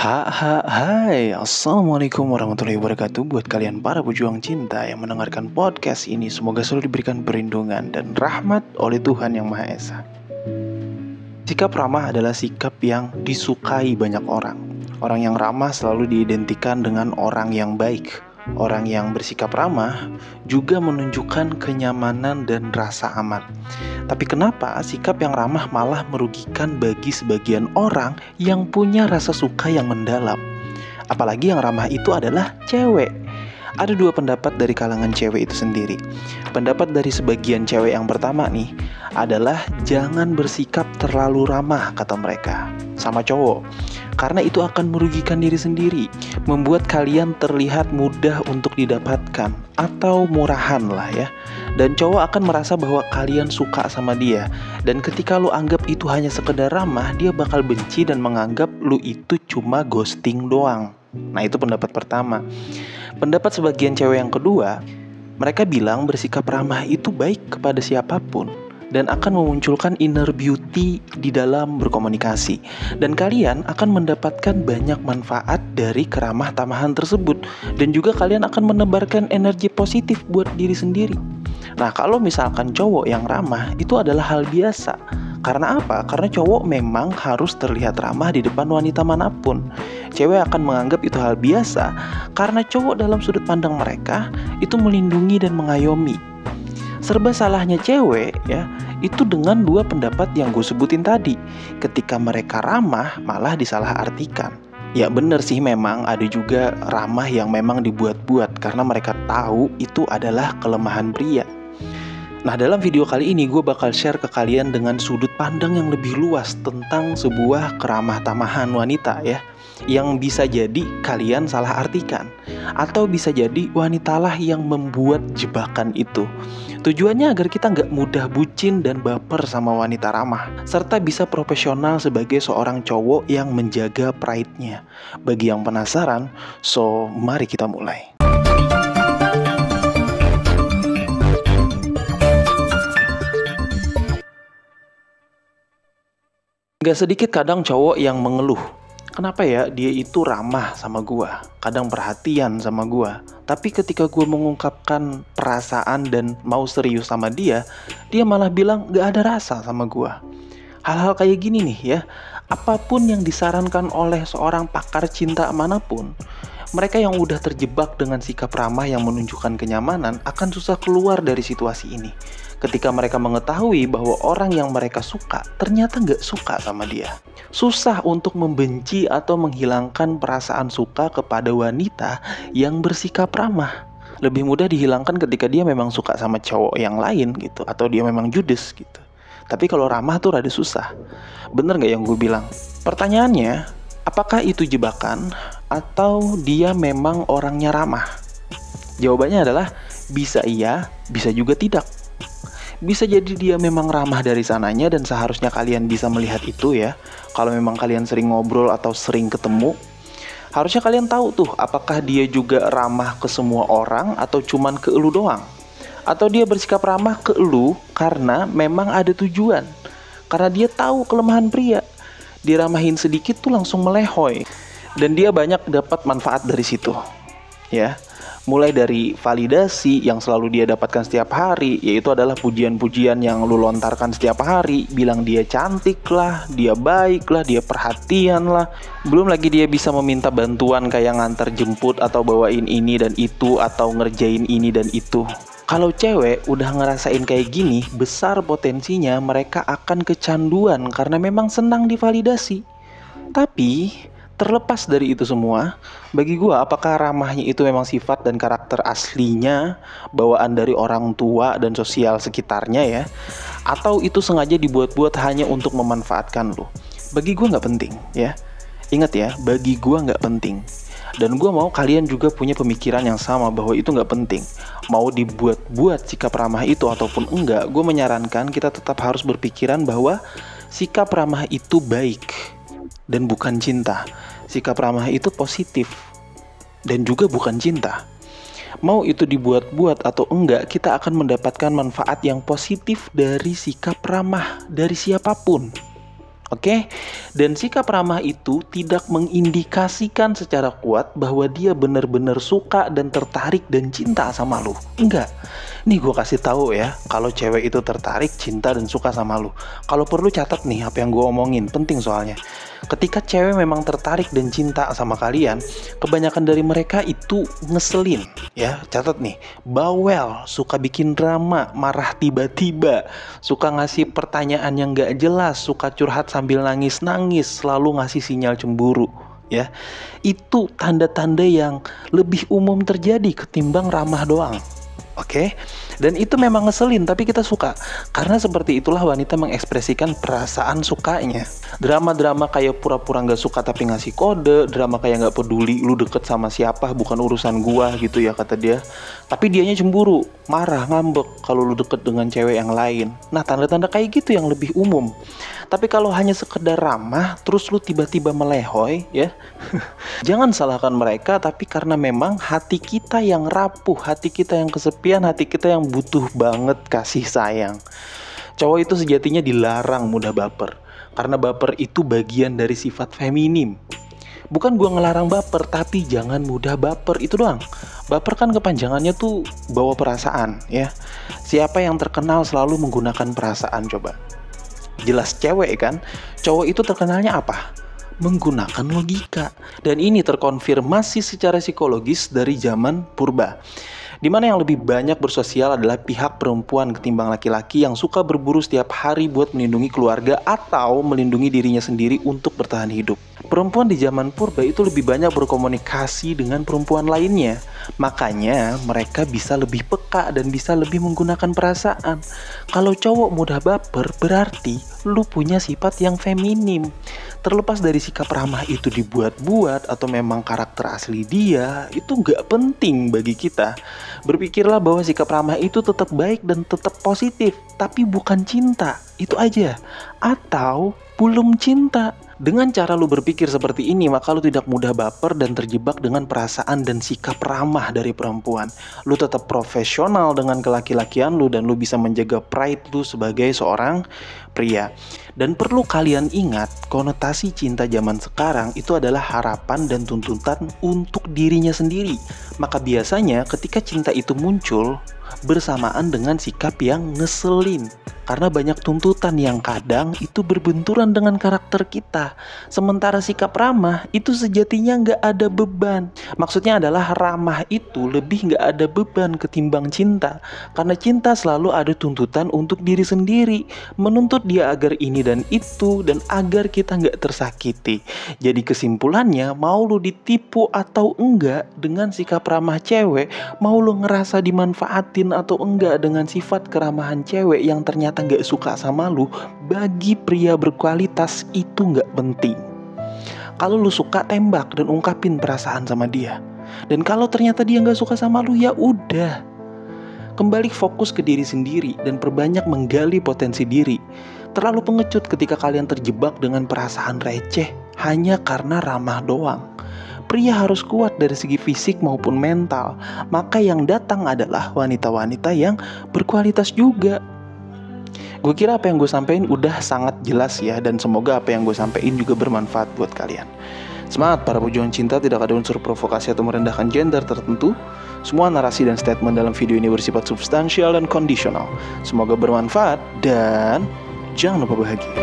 Hai, Assalamualaikum warahmatullahi wabarakatuh. Buat kalian para pejuang cinta yang mendengarkan podcast ini, semoga selalu diberikan perlindungan dan rahmat oleh Tuhan Yang Maha Esa. Sikap ramah adalah sikap yang disukai banyak orang. Orang yang ramah selalu diidentikan dengan orang yang baik. Orang yang bersikap ramah juga menunjukkan kenyamanan dan rasa aman. Tapi kenapa sikap yang ramah malah merugikan bagi sebagian orang yang punya rasa suka yang mendalam? Apalagi yang ramah itu adalah cewek. Ada dua pendapat dari kalangan cewek itu sendiri. Pendapat dari sebagian cewek yang pertama nih adalah jangan bersikap terlalu ramah, kata mereka, sama cowok. Karena itu akan merugikan diri sendiri, membuat kalian terlihat mudah untuk didapatkan atau murahan lah ya. Dan cowok akan merasa bahwa kalian suka sama dia. Dan ketika lu anggap itu hanya sekedar ramah, dia bakal benci dan menganggap lu itu cuma ghosting doang. Nah, itu pendapat pertama. Pendapat sebagian cewek yang kedua, mereka bilang bersikap ramah itu baik kepada siapapun dan akan memunculkan inner beauty di dalam berkomunikasi. Dan kalian akan mendapatkan banyak manfaat dari keramah tamahan tersebut. Dan juga kalian akan menebarkan energi positif buat diri sendiri. Nah, kalau misalkan cowok yang ramah, itu adalah hal biasa. Karena apa? Karena cowok memang harus terlihat ramah di depan wanita manapun. Cewek akan menganggap itu hal biasa karena cowok dalam sudut pandang mereka itu melindungi dan mengayomi. Serba salahnya cewek ya, itu dengan dua pendapat yang gue sebutin tadi. Ketika mereka ramah malah disalahartikan. Ya bener sih, memang ada juga ramah yang memang dibuat-buat karena mereka tahu itu adalah kelemahan pria. Nah, dalam video kali ini gue bakal share ke kalian dengan sudut pandang yang lebih luas tentang sebuah keramah tamahan wanita ya, yang bisa jadi kalian salah artikan, atau bisa jadi wanitalah yang membuat jebakan itu. Tujuannya agar kita nggak mudah bucin dan baper sama wanita ramah, serta bisa profesional sebagai seorang cowok yang menjaga pride-nya. Bagi yang penasaran, so mari kita mulai. Gak sedikit kadang cowok yang mengeluh, kenapa ya dia itu ramah sama gua, kadang perhatian sama gua, tapi ketika gua mengungkapkan perasaan dan mau serius sama dia, dia malah bilang gak ada rasa sama gua. Hal-hal kayak gini nih ya, apapun yang disarankan oleh seorang pakar cinta manapun, mereka yang udah terjebak dengan sikap ramah yang menunjukkan kenyamanan akan susah keluar dari situasi ini. Ketika mereka mengetahui bahwa orang yang mereka suka ternyata gak suka sama dia. Susah untuk membenci atau menghilangkan perasaan suka kepada wanita yang bersikap ramah. Lebih mudah dihilangkan ketika dia memang suka sama cowok yang lain gitu, atau dia memang judes gitu. Tapi kalau ramah tuh rada susah. Bener gak yang gue bilang? Pertanyaannya, apakah itu jebakan atau dia memang orangnya ramah? Jawabannya adalah bisa iya, bisa juga tidak. Bisa jadi dia memang ramah dari sananya dan seharusnya kalian bisa melihat itu ya. Kalau memang kalian sering ngobrol atau sering ketemu, harusnya kalian tahu tuh apakah dia juga ramah ke semua orang atau cuman ke elu doang. Atau dia bersikap ramah ke elu karena memang ada tujuan. Karena dia tahu kelemahan pria. Diramahin sedikit tuh langsung melehoy. Dan dia banyak dapat manfaat dari situ. Ya. Mulai dari validasi yang selalu dia dapatkan setiap hari, yaitu adalah pujian-pujian yang lu lontarkan setiap hari, bilang dia cantik lah, dia baik lah, dia perhatian lah. Belum lagi dia bisa meminta bantuan kayak ngantar jemput atau bawain ini dan itu, atau ngerjain ini dan itu. Kalau cewek udah ngerasain kayak gini, besar potensinya mereka akan kecanduan karena memang senang divalidasi. Tapi terlepas dari itu semua, bagi gue apakah ramahnya itu memang sifat dan karakter aslinya, bawaan dari orang tua dan sosial sekitarnya ya, atau itu sengaja dibuat-buat hanya untuk memanfaatkan lo? Bagi gue gak penting ya. Ingat ya, bagi gue gak penting. Dan gue mau kalian juga punya pemikiran yang sama bahwa itu gak penting. Mau dibuat-buat sikap ramah itu ataupun enggak, gue menyarankan kita tetap harus berpikiran bahwa sikap ramah itu baik dan bukan cinta. Sikap ramah itu positif dan juga bukan cinta. Mau itu dibuat-buat atau enggak, kita akan mendapatkan manfaat yang positif dari sikap ramah dari siapapun. Oke, dan sikap ramah itu tidak mengindikasikan secara kuat bahwa dia benar-benar suka dan tertarik dan cinta sama lu. Enggak. Nih gue kasih tahu ya, kalau cewek itu tertarik, cinta dan suka sama lu. Kalau perlu catat nih apa yang gue omongin, penting soalnya. Ketika cewek memang tertarik dan cinta sama kalian, kebanyakan dari mereka itu ngeselin, ya. Catat nih, bawel, suka bikin drama, marah tiba-tiba, suka ngasih pertanyaan yang gak jelas, suka curhat sambil nangis-nangis, selalu ngasih sinyal cemburu, ya. Itu tanda-tanda yang lebih umum terjadi ketimbang ramah doang. Oke, dan itu memang ngeselin, tapi kita suka. Karena seperti itulah wanita mengekspresikan perasaan sukanya. Drama-drama kayak pura-pura gak suka tapi ngasih kode, drama kayak gak peduli lu deket sama siapa, bukan urusan gua gitu ya kata dia. Tapi dianya cemburu, marah, ngambek kalau lu deket dengan cewek yang lain. Nah, tanda-tanda kayak gitu yang lebih umum. Tapi kalau hanya sekedar ramah, terus lu tiba-tiba melehoy, ya. Jangan salahkan mereka, tapi karena memang hati kita yang rapuh, hati kita yang kesepian, hati kita yang butuh banget kasih sayang. Cowok itu sejatinya dilarang mudah baper, karena baper itu bagian dari sifat feminim. Bukan gua ngelarang baper, tapi jangan mudah baper, itu doang. Baper kan kepanjangannya tuh bawa perasaan, ya. Siapa yang terkenal selalu menggunakan perasaan, coba? Jelas cewek kan? Cowok itu terkenalnya apa? Menggunakan logika. Dan ini terkonfirmasi secara psikologis dari zaman purba, di mana yang lebih banyak bersosial adalah pihak perempuan ketimbang laki-laki yang suka berburu setiap hari buat melindungi keluarga atau melindungi dirinya sendiri untuk bertahan hidup. Perempuan di zaman purba itu lebih banyak berkomunikasi dengan perempuan lainnya. Makanya mereka bisa lebih peka dan bisa lebih menggunakan perasaan. Kalau cowok mudah baper, berarti lu punya sifat yang feminim. Terlepas dari sikap ramah itu dibuat-buat atau memang karakter asli dia, itu nggak penting bagi kita. Berpikirlah bahwa sikap ramah itu tetap baik dan tetap positif, tapi bukan cinta, itu aja. Atau belum cinta. Dengan cara lu berpikir seperti ini, maka lu tidak mudah baper dan terjebak dengan perasaan dan sikap ramah dari perempuan. Lu tetap profesional dengan kelaki-lakian lu dan lu bisa menjaga pride lu sebagai seorang pria. Dan perlu kalian ingat, konotasi cinta zaman sekarang itu adalah harapan dan tuntutan untuk dirinya sendiri. Maka biasanya ketika cinta itu muncul bersamaan dengan sikap yang ngeselin. Karena banyak tuntutan yang kadang itu berbenturan dengan karakter kita. Sementara sikap ramah itu sejatinya nggak ada beban. Maksudnya adalah ramah itu lebih nggak ada beban ketimbang cinta. Karena cinta selalu ada tuntutan untuk diri sendiri. Menuntut dia agar ini dan itu dan agar kita nggak tersakiti. Jadi kesimpulannya, mau lu ditipu atau enggak dengan sikap ramah cewek, mau lu ngerasa dimanfaatin atau enggak dengan sifat keramahan cewek yang ternyata gak suka sama lu, bagi pria berkualitas itu gak penting. Kalau lu suka, tembak dan ungkapin perasaan sama dia. Dan kalau ternyata dia gak suka sama lu, ya udah. Kembali fokus ke diri sendiri dan perbanyak menggali potensi diri. Terlalu pengecut ketika kalian terjebak dengan perasaan receh hanya karena ramah doang. Pria harus kuat dari segi fisik maupun mental. Maka yang datang adalah wanita-wanita yang berkualitas juga. Gue kira apa yang gue sampein udah sangat jelas ya, dan semoga apa yang gue sampein juga bermanfaat buat kalian. Semangat para pejuang cinta, tidak ada unsur provokasi atau merendahkan gender tertentu. Semua narasi dan statement dalam video ini bersifat substansial dan kondisional. Semoga bermanfaat dan jangan lupa bahagia.